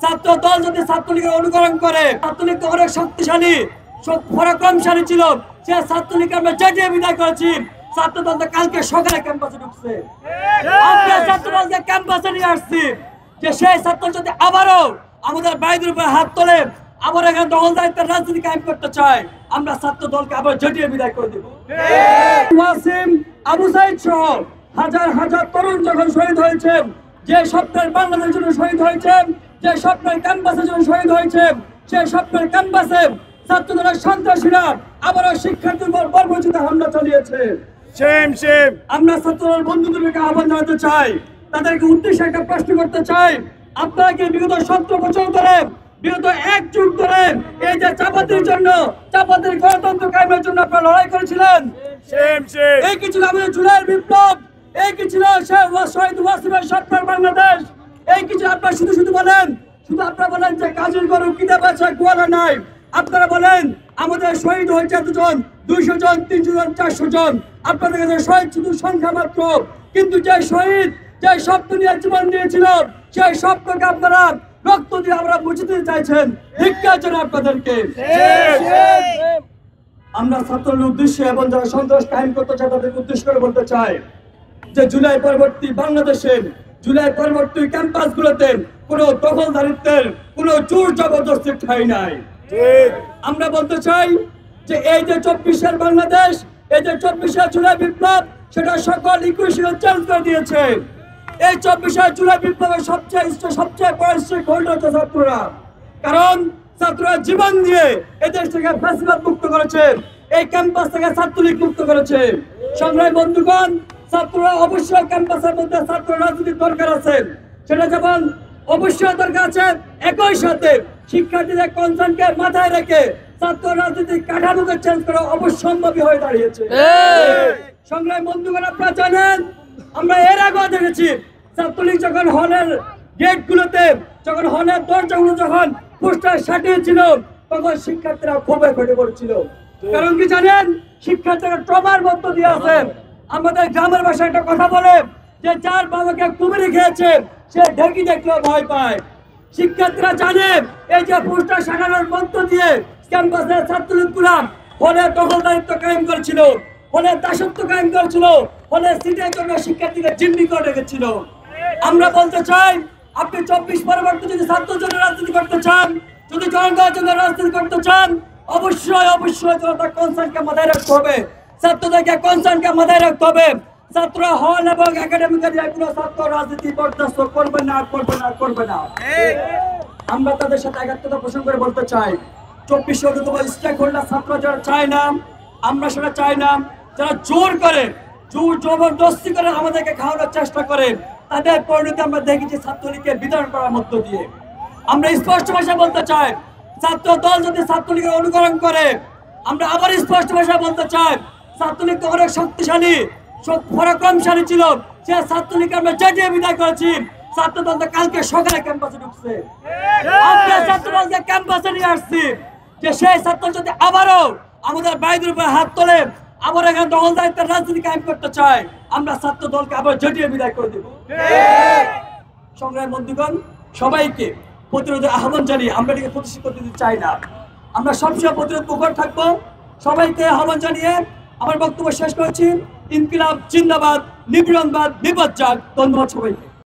ছাত্র দল যদি ছাত্রলীগের অনুকরণ করে, ছাত্রলীগ তো অনেক শক্তিশালী পরাক্রমশালী ছিল, সে ছাত্রলীগকে আমরা জেটিয়ে বিদায় করেছি। ছাত্র দল কালকে সকালে ক্যাম্পাসে ঢুকছে, আমরা ছাত্র দলকে ক্যাম্পাসে নিয়ে আসছি যে সেই ছাত্র যদি আবারও আমাদের বাইরের উপরে হাত তোলে, আবার এখানে দখল দায়িত্বের রাজনীতি কায়েম করতে চায়, আমরা ছাত্র দলকে আবার জটিয়ে বিদায় করে দেব। ওয়াসিম, আবু সাইদ সহ হাজার হাজার তরুণ যখন শহীদ হয়েছেন, যে স্বপ্নের বাংলাদেশের জন্য শহীদ হয়েছেন, যে স্বপ্নের ক্যাম্পাসের জন্য শহীদ হয়েছেন, সেই স্বপ্নের ক্যাম্পাসে ছাত্র দলের সন্ত্রাসীরা আবারও শিক্ষার্থীর উপর বর্বরচিত হামলা চালিয়েছে। আমরা ছাত্র দলের বন্ধুদেরকে আহ্বান জানাতে চাই, তাদেরকে উদ্দেশ্যে একটা প্রশ্ন করতে চাই, আপনারা কি বিগত 17 বছর ধরে, বিগত 1 যুগ ধরে এই যে চাপাতির জন্য, চাপাতির গণতন্ত্র কায়েমের জন্য আপনারা লড়াই করেছিলেন? এই কি ছিল আমাদের জুলাইয়ের বিপ্লব? এই কি ছিল শহীদ ওয়াসিমের স্বপ্নের বাংলাদেশ? এই কিছু আপনারা শুধু শুধু বলেন, শুধু আপনারা বলেন যে কাজের গরু কিতাব আছে, গোয়ালা নাই। আপনারা বলেন আমাদের শহীদ হয়েছে এতজন, 200 জন, 300 জন, 400 জন। আপনাদের কাছে শহীদ শুধু সংখ্যা মাত্র, কিন্তু যে শহীদ, যে স্বপ্ন নিয়ে জীবন দিয়েছিল, সেই স্বপ্নকে আপনারা রক্ত দিয়ে আমরা মুছে দিতে চাইছেন। ধিক্কার জানাই আপনাদেরকে। আমরা ছাত্রদের উদ্দেশ্যে এবং যারা সন্ত্রাস কায়েম করতে চায় তাদেরকে উদ্দেশ্য করে বলতে চাই যে জুলাই পরবর্তী বাংলাদেশের, জুলাই পরবর্তী ক্যাম্পাসগুলোতে কোনো দখলদারিত্বের, কোনো জোর জবরদস্তির ঠাঁই নাই। আমরা বলতে চাই যে এই যে 24-এর বাংলাদেশ, এই যে 24-এর জুলাই বিপ্লব, সেটা সকল ইকুয়েশন চেঞ্জ করে দিয়েছে। এই 24-এর জুলাই বিপ্লবের সবচেয়ে বড় স্টেক হোল্ডার হচ্ছে ছাত্ররা, কারণ ছাত্ররা জীবন দিয়ে এই দেশ থেকে ফ্যাসিবাদ মুক্ত করেছে, এই ক্যাম্পাস থেকে ছাত্রলীগ মুক্ত করেছে। সংগ্রামী বন্ধুগণ, ছাত্ররা অবশ্যই ক্যাম্পাসের মধ্যে ছাত্র রাজনীতির দরকার আছে, সেটা যেমন অবশ্যই দরকার আছে, একই সাথে শিক্ষার্থীদের কনসার্নকে মাথায় রেখে ছাত্র রাজনীতির কাঠামোকে চেঞ্জ করা অবশ্যম্ভাবী হয়ে দাঁড়িয়েছে। সংগ্রামী বন্ধুগণ, আপনারা জানেন আমরা এর আগেও দেখেছি ছাত্রলীগ যখন হলের গেটগুলোতে, যখন হলের দরজাগুলো যখন পোস্টার সাটিয়েছিল, তখন শিক্ষার্থীরা ক্ষোভে ফেটে পড়ছিল। কারণ কি জানেন, শিক্ষার্থীরা ট্রমার মধ্য দিয়ে আছে। আমাদের গ্রামের ভাষায় একটা কথা বলে যে যার বাবাকে কুমিরে খেয়েছে সে ঢেকি দেখলেও ভয় পায়। শিক্ষার্থীরা জানে এই যে পোস্টার সাজানোর মধ্য দিয়ে ক্যাম্পাসের ছাত্রলীগগুলা হলে দখলদারিত্ব কায়েম করেছিল, হলে দাসত্ব কায়েম করেছিল, হলে সিটের জন্য শিক্ষার্থীকে জিম্মি করে রেখেছিল। আমরা বলতে চাই, আপনি 24 পরবর্তী যদি ছাত্রের জন্য রাজনীতি করতে চান, যদি জনগণের জন্য রাজনীতি করতে চান, অবশ্যই অবশ্যই জনতার কনসার্নকে মাথায় রাখতে হবে, ছাত্রদেরকে কনসার্নকে মাথায় রাখতে হবে। ছাত্ররা হল এবং একাডেমিক্যালি কোনো ছাত্র রাজনীতি বরদাস্ত করবে না, করবে না, করবে না। আমরা তাদের সাথে একাত্মতা পোষণ করে বলতে চাই, 24 অন্যতম স্টেক হোল্ডার ছাত্র যারা চায় না, আমরা সেটা চাই না, যারা জোর করে, জোর জবরদস্তি করে আমাদেরকে খাওয়ানোর চেষ্টা করে, তাদের পরিণতি আমরা দেখেছি ছাত্রলীগকে বিতরণ করার মধ্য দিয়ে। আমরা স্পষ্ট ভাষায় বলতে চাই, ছাত্র দল যদি ছাত্রলীগের অনুকরণ করে, আমরা আবার স্পষ্ট ভাষায় বলতে চাই, ছাত্রলীগ তো অনেক শক্তিশালী পরাক্রমশালী ছিল, সে ছাত্রলীগকে আমরা জেটিয়ে বিদায় করেছি। ছাত্র দল কালকে সকালে ক্যাম্পাসে ঢুকছে, আমরা ছাত্র দলকে ক্যাম্পাসে নিয়ে আসছি যে সেই ছাত্র যদি আবারও আমাদের বাইরের উপরে হাত তোলে, আবার এখানে দখল দায়িত্বের রাজনীতি কায়েম করতে চায়, আমরা ছাত্র দলকে আবার জটিয়ে বিদায় করে দেব। সংগ্রামী বন্ধুগণ, সবাইকে প্রতিরোধের আহ্বান জানিয়ে আমরা এটাকে প্রতিষ্ঠিত করতে দিতে চাই না, আমরা সবসময় প্রতিরোধ মুখর থাকবো। সবাইকে আহ্বান জানিয়ে আমার বক্তব্য শেষ করেছি। ইনকিলাব জিন্দাবাদ, নিপীড়নবাদ নিপাত যাক। ধন্যবাদ সবাইকে।